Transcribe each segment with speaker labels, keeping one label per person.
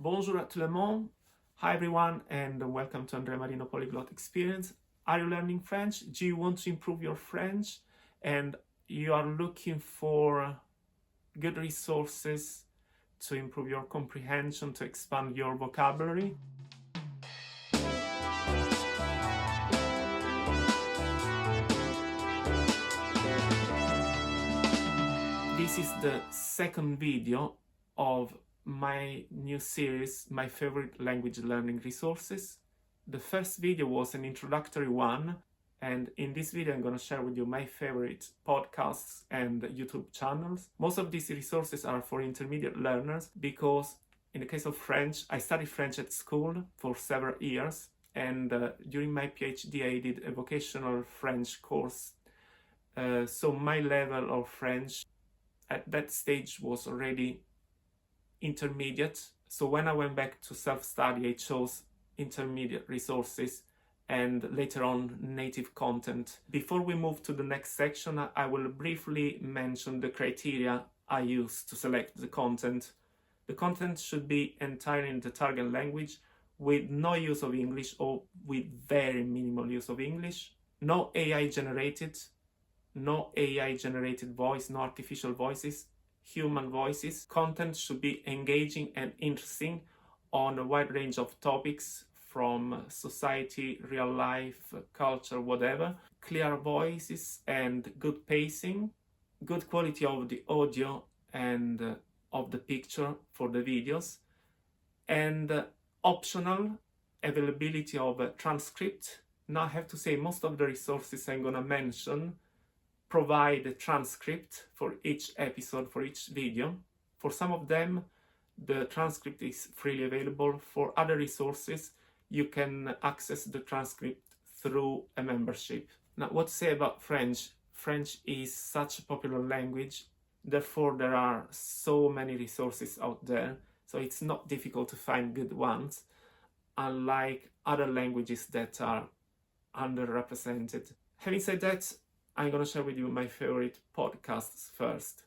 Speaker 1: Bonjour à tout le monde. Hi everyone and welcome to Andrea Marino Polyglot Experience. Are you learning French? Do you want to improve your French? And you are looking for good resources to improve your comprehension, to expand your vocabulary? This is the second video of my new series, My Favorite Language Learning Resources. The first video was an introductory one, and in this video I'm going to share with you my favorite podcasts and YouTube channels. Most of these resources are for intermediate learners because in the case of French, I studied French at school for several years, and during my PhD I did a vocational French course. So my level of French at that stage was already intermediate. So when I went back to self-study, I chose intermediate resources and later on native content. Before we move to the next section, I will briefly mention the criteria I use to select the content. The content should be entirely in the target language with no use of English or with very minimal use of English. No AI generated voice, no artificial voices, human voices. Content should be engaging and interesting on a wide range of topics from society, real life, culture, whatever. Clear voices and good pacing, good quality of the audio and of the picture for the videos, and optional availability of a transcript. Now I have to say most of the resources I'm gonna mention provide a transcript for each episode, for each video. For some of them, the transcript is freely available. For other resources, you can access the transcript through a membership. Now, what to say about French? French is such a popular language, therefore there are so many resources out there, so it's not difficult to find good ones, unlike other languages that are underrepresented. Having said that, I'm going to share with you my favorite podcasts first.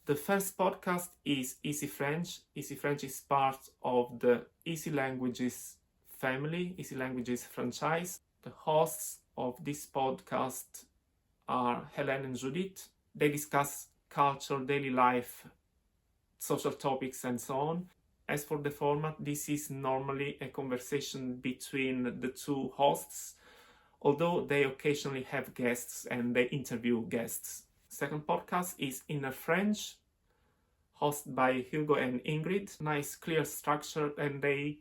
Speaker 1: The first podcast is Easy French. Easy French is part of the Easy Languages family, Easy Languages franchise. The hosts of this podcast are Hélène and Judith. They discuss culture, daily life, social topics, and so on. As for the format, this is normally a conversation between the two hosts, although they occasionally have guests and they interview guests. Second podcast is Inner French, hosted by Hugo and Ingrid. Nice, clear structure, and they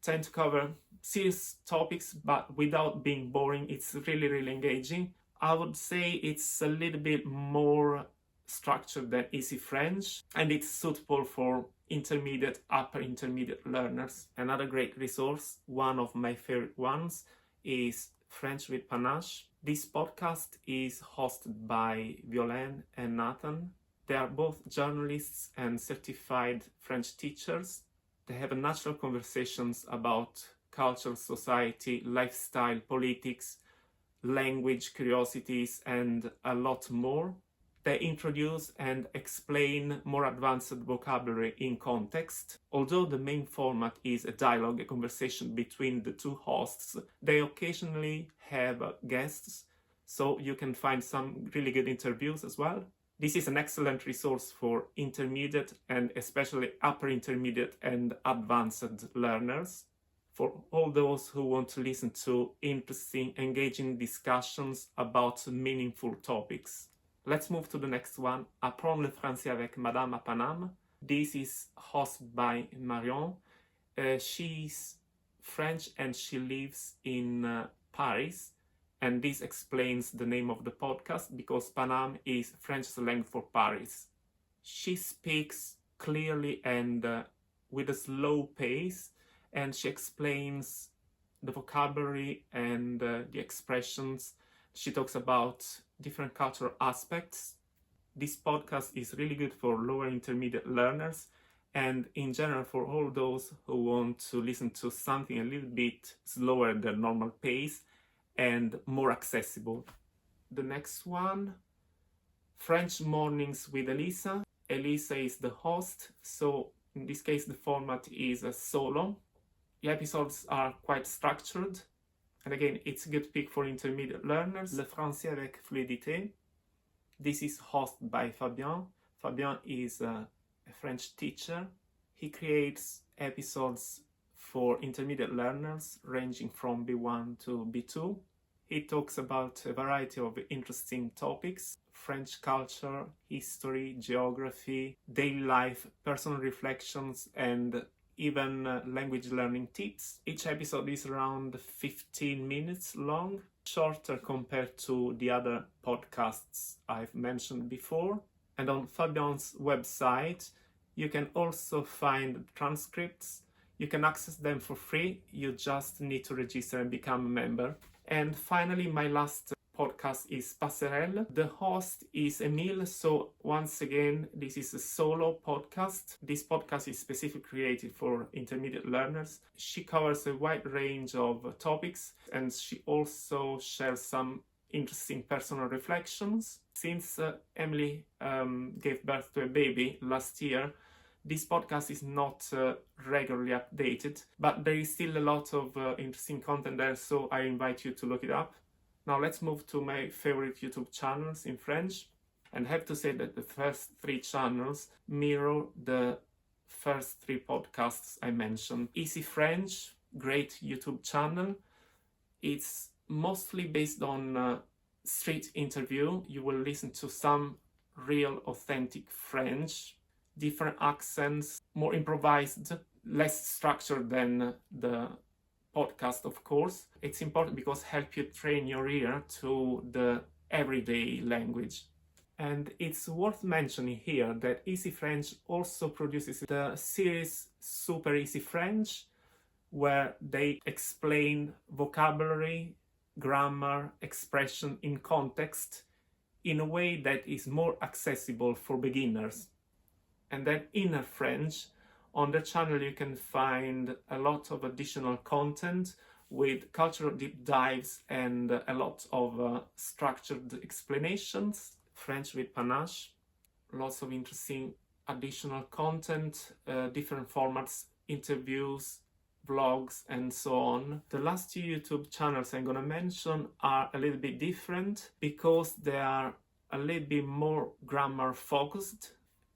Speaker 1: tend to cover serious topics, but without being boring. It's really, really engaging. I would say it's a little bit more structured than Easy French, and it's suitable for intermediate, upper intermediate learners. Another great resource, one of my favorite ones, is French with Panache. This podcast is hosted by Violaine and Nathan. They are both journalists and certified French teachers. They have natural conversations about culture, society, lifestyle, politics, language, curiosities, and a lot more. They introduce and explain more advanced vocabulary in context. Although the main format is a dialogue, a conversation between the two hosts, they occasionally have guests, so you can find some really good interviews as well. This is an excellent resource for intermediate and especially upper intermediate and advanced learners. For all those who want to listen to interesting, engaging discussions about meaningful topics. Let's move to the next one, Apprendre le français avec Madame à Paname. This is hosted by Marion. She's French and she lives in Paris. And this explains the name of the podcast because Paname is French slang for Paris. She speaks clearly and with a slow pace, and she explains the vocabulary and the expressions. She talks about different cultural aspects. This podcast is really good for lower intermediate learners and in general for all those who want to listen to something a little bit slower than normal pace and more accessible. The next one, French Mornings with Elisa. Elisa is the host, so In this case, the format is a solo. The episodes are quite structured. And again, it's a good pick for intermediate learners. Le français avec fluidité. This is hosted by Fabien. Fabien is a French teacher. He creates episodes for intermediate learners ranging from B1 to B2. He talks about a variety of interesting topics: French culture, history, geography, daily life, personal reflections, and even language learning tips. Each episode is around 15 minutes long, shorter compared to the other podcasts I've mentioned before. And on Fabien's website, you can also find transcripts. You can access them for free. You just need to register and become a member. And finally, my last podcast is Passerelle. The host is Emile, so once again, this is a solo podcast. This podcast is specifically created for intermediate learners. She covers a wide range of topics, and she also shares some interesting personal reflections. Since Emily gave birth to a baby last year, this podcast is not regularly updated, but there is still a lot of interesting content there, so I invite you to look it up. Now let's move to my favorite YouTube channels in French. And I have to say that the first 3 channels mirror the first 3 podcasts I mentioned. Easy French, great YouTube channel. It's mostly based on street interview. You will listen to some real authentic French, different accents, more improvised, less structured than the podcast, of course. It's important because it helps you train your ear to the everyday language. And it's worth mentioning here that Easy French also produces the series Super Easy French, where they explain vocabulary, grammar, expression in context in a way that is more accessible for beginners. And then Inner French, on the channel you can find a lot of additional content with cultural deep dives and a lot of structured explanations. French with panache, lots of interesting additional content, different formats, interviews, vlogs, and so on. The last 2 YouTube channels I'm gonna mention are a little bit different because they are a little bit more grammar focused,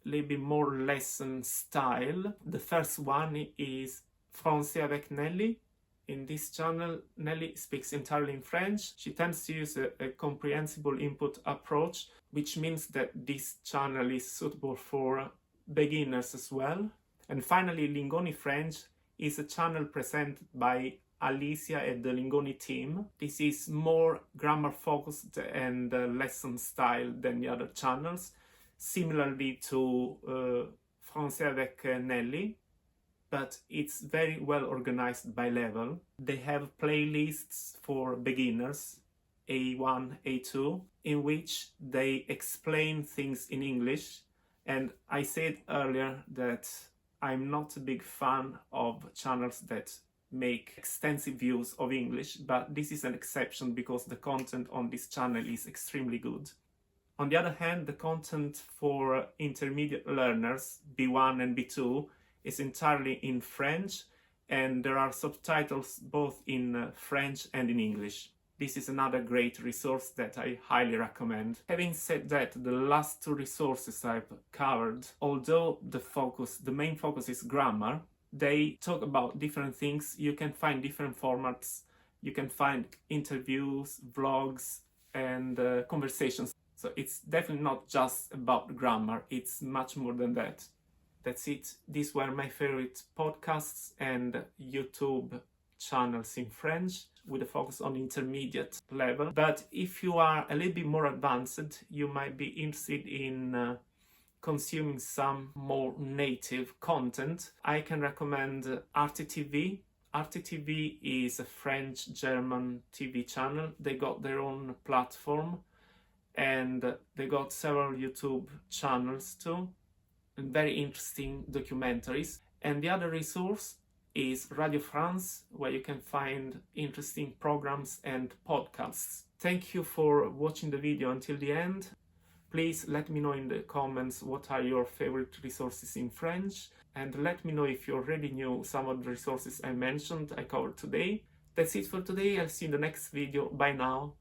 Speaker 1: a little bit more lesson style. The first one is Français avec Nelly. In this channel, Nelly speaks entirely in French. She tends to use a comprehensible input approach, which means that this channel is suitable for beginners as well. And finally, Lingoni French is a channel presented by Alicia and the Lingoni team. This is more grammar focused and lesson style than the other channels, similarly to Français avec Nelly, but it's very well organized by level. They have playlists for beginners, A1, A2, in which they explain things in English. And I said earlier that I'm not a big fan of channels that make extensive use of English, but this is an exception because the content on this channel is extremely good. On the other hand, the content for intermediate learners, B1 and B2, is entirely in French, and there are subtitles both in French and in English. This is another great resource that I highly recommend. Having said that, the last 2 resources I've covered, although the main focus is grammar, they talk about different things. You can find different formats. You can find interviews, vlogs, and conversations. So it's definitely not just about grammar. It's much more than that. That's it. These were my favorite podcasts and YouTube channels in French with a focus on intermediate level. But if you are a little bit more advanced, you might be interested in consuming some more native content. I can recommend RTTV. RTTV is a French-German TV channel. They got their own platform and they got several YouTube channels too, and very interesting documentaries. And the other resource is Radio France, where you can find interesting programs and podcasts. Thank you for watching the video until the end. Please let me know in the comments what are your favorite resources in French, and let me know if you already knew some of the resources I mentioned I covered today. That's it for today. I'll see you in the next video. Bye now.